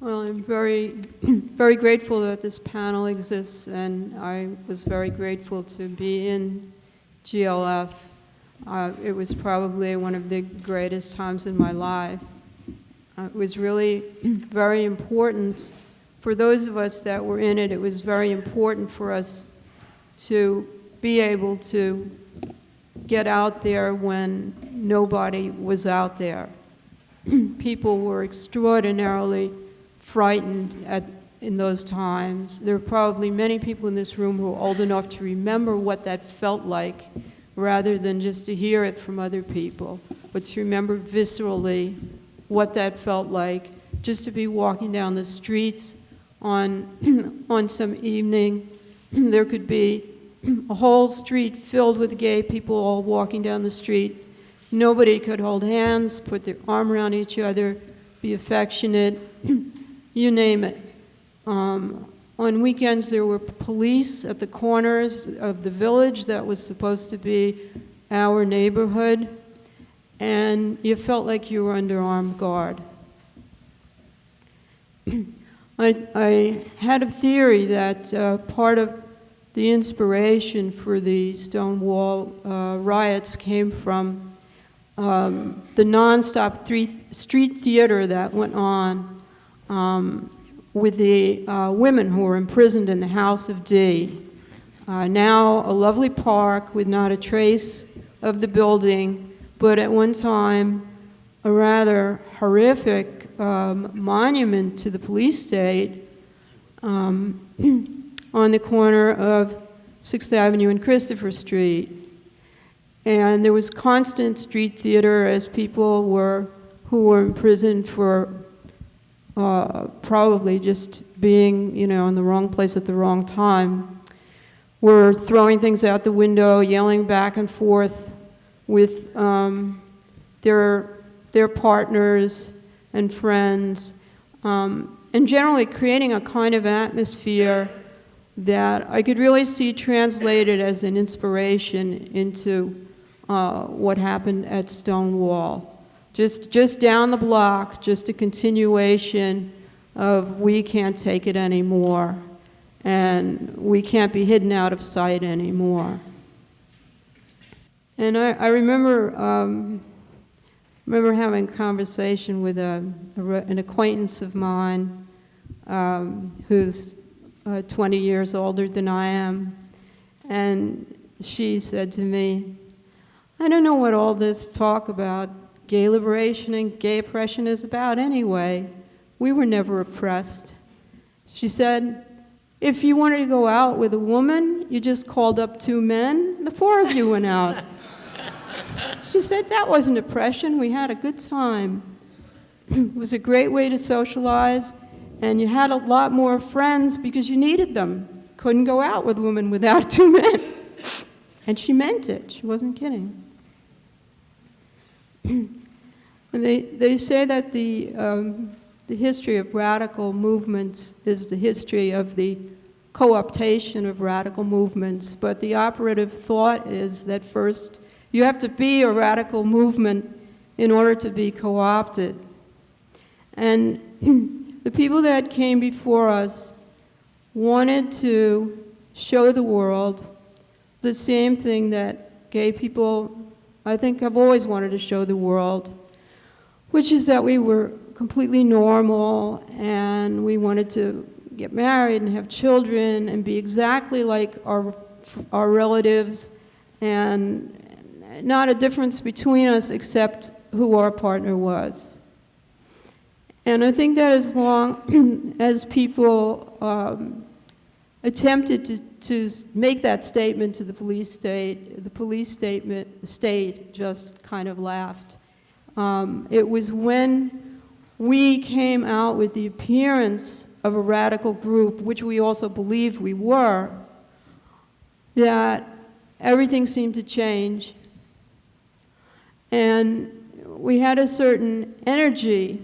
Well, I'm very, very grateful that this panel exists, and I was very grateful to be in GLF. It was probably one of the greatest times in my life. It was really very important for those of us that were in it. It was very important for us to be able to get out there when nobody was out there. People were extraordinarily frightened in those times. There are probably many people in this room who are old enough to remember what that felt like, rather than just to hear it from other people, but to remember viscerally what that felt like, just to be walking down the streets on some evening. There could be a whole street filled with gay people all walking down the street. Nobody could hold hands, put their arm around each other, be affectionate, you name it. On weekends, there were police at the corners of the village that was supposed to be our neighborhood, and you felt like you were under armed guard. I had a theory that part of the inspiration for the Stonewall riots came from the nonstop street theater that went on with the women who were imprisoned in the House of D. Now a lovely park with not a trace of the building, but at one time a rather horrific monument to the police state on the corner of 6th Avenue and Christopher Street. And there was constant street theater as people who were imprisoned for probably just being, in the wrong place at the wrong time, were throwing things out the window, yelling back and forth with their partners and friends, and generally creating a kind of atmosphere that I could really see translated as an inspiration into what happened at Stonewall. Just down the block, just a continuation of we can't take it anymore, and we can't be hidden out of sight anymore. And I remember having a conversation with an acquaintance of mine who's 20 years older than I am, and she said to me, "I don't know what all this talk about gay liberation and gay oppression is about anyway. We were never oppressed." She said, "If you wanted to go out with a woman, you just called up two men, and the four of you went out." She said, "That wasn't oppression. We had a good time. It was a great way to socialize, and you had a lot more friends because you needed them. Couldn't go out with a woman without two men." And she meant it. She wasn't kidding. And they say that the history of radical movements is the history of the co-optation of radical movements, but the operative thought is that first you have to be a radical movement in order to be co-opted. And the people that came before us wanted to show the world the same thing that gay people, I think, have always wanted to show the world, which is that we were completely normal and we wanted to get married and have children and be exactly like our relatives, and not a difference between us except who our partner was. And I think that as long as people attempted to make that statement to the police state, the police state just kind of laughed. It was when we came out with the appearance of a radical group, which we also believed we were, that everything seemed to change. And we had a certain energy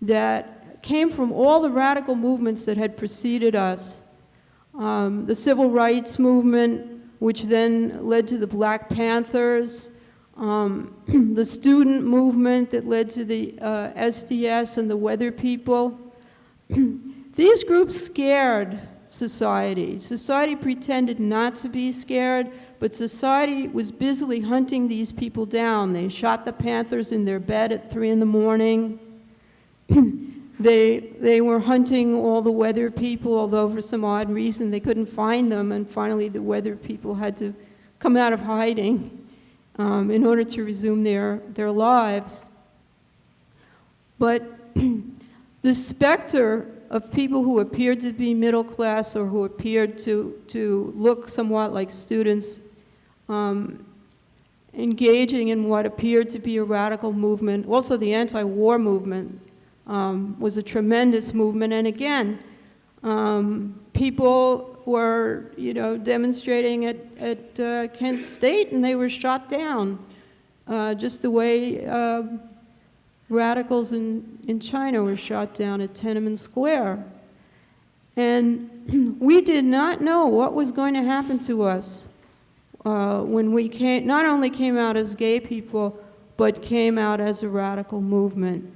that came from all the radical movements that had preceded us. The civil rights movement, which then led to the Black Panthers, the student movement that led to the SDS and the Weather People, these groups scared society. Society pretended not to be scared, but society was busily hunting these people down. They shot the Panthers in their bed at 3 in the morning. They were hunting all the weather people, although for some odd reason they couldn't find them, and finally the weather people had to come out of hiding in order to resume their lives. But the specter of people who appeared to be middle class or who appeared to look somewhat like students engaging in what appeared to be a radical movement. Also, the anti-war movement was a tremendous movement. And again, people were, demonstrating at Kent State, and they were shot down, just the way radicals in China were shot down at Tiananmen Square. And we did not know what was going to happen to us when we not only came out as gay people, but came out as a radical movement.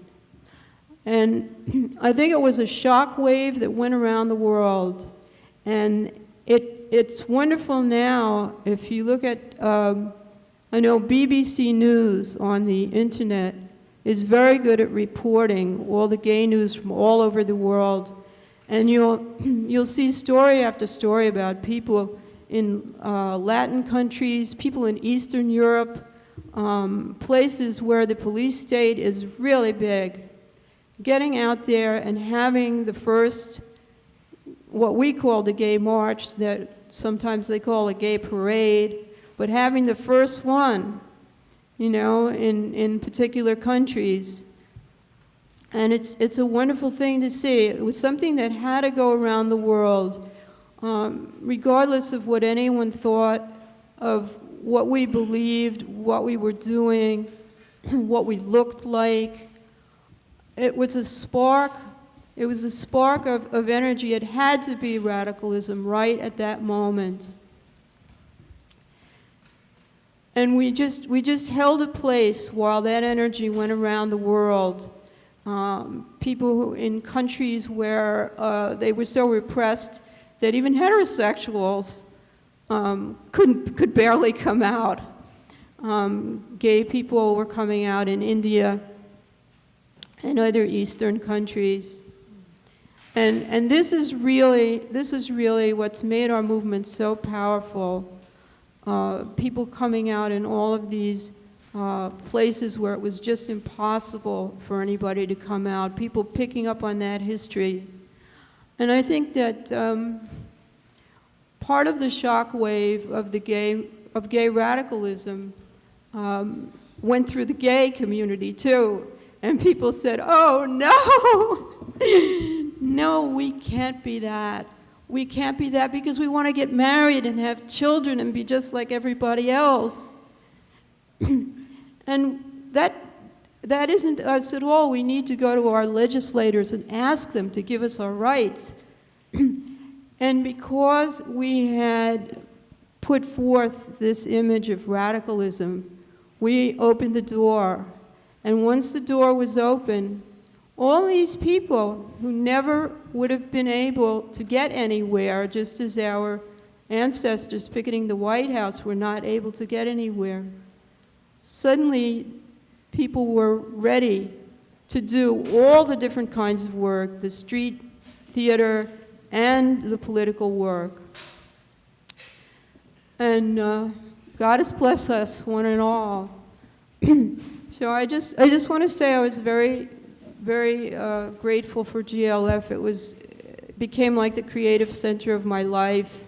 And I think it was a shock wave that went around the world. And it's wonderful now, if you look at, I know BBC News on the internet is very good at reporting all the gay news from all over the world. And you'll see story after story about people in Latin countries, people in Eastern Europe, places where the police state is really big, getting out there and having the first, what we call the gay march, that sometimes they call a gay parade, but having the first one, in particular countries. And it's a wonderful thing to see. It was something that had to go around the world, regardless of what anyone thought of what we believed, what we were doing, what we looked like. It was a spark. It was a spark of energy. It had to be radicalism right at that moment. And we just held a place while that energy went around the world. People who, in countries where they were so repressed that even heterosexuals could barely come out. Gay people were coming out in India and other Eastern countries. And this is really what's made our movement so powerful. People coming out in all of these places where it was just impossible for anybody to come out, people picking up on that history. And I think that part of the shock wave of gay radicalism went through the gay community too. And people said, oh no, no, we can't be that. We can't be that because we want to get married and have children and be just like everybody else. And that isn't us at all. We need to go to our legislators and ask them to give us our rights. And because we had put forth this image of radicalism, we opened the door. And once the door was open, all these people who never would have been able to get anywhere, just as our ancestors picketing the White House were not able to get anywhere, suddenly people were ready to do all the different kinds of work, the street theater and the political work. And God has blessed us, one and all. So I just want to say I was very, very grateful for GLF. It became like the creative center of my life.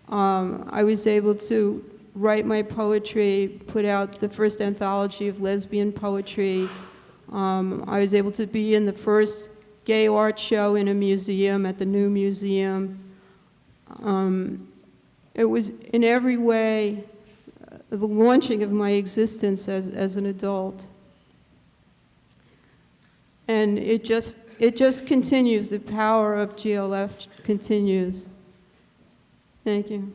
I was able to write my poetry, put out the first anthology of lesbian poetry. I was able to be in the first gay art show in a museum at the New Museum. It was in every way the launching of my existence as an adult. And it just continues. The power of GLF continues. Thank you.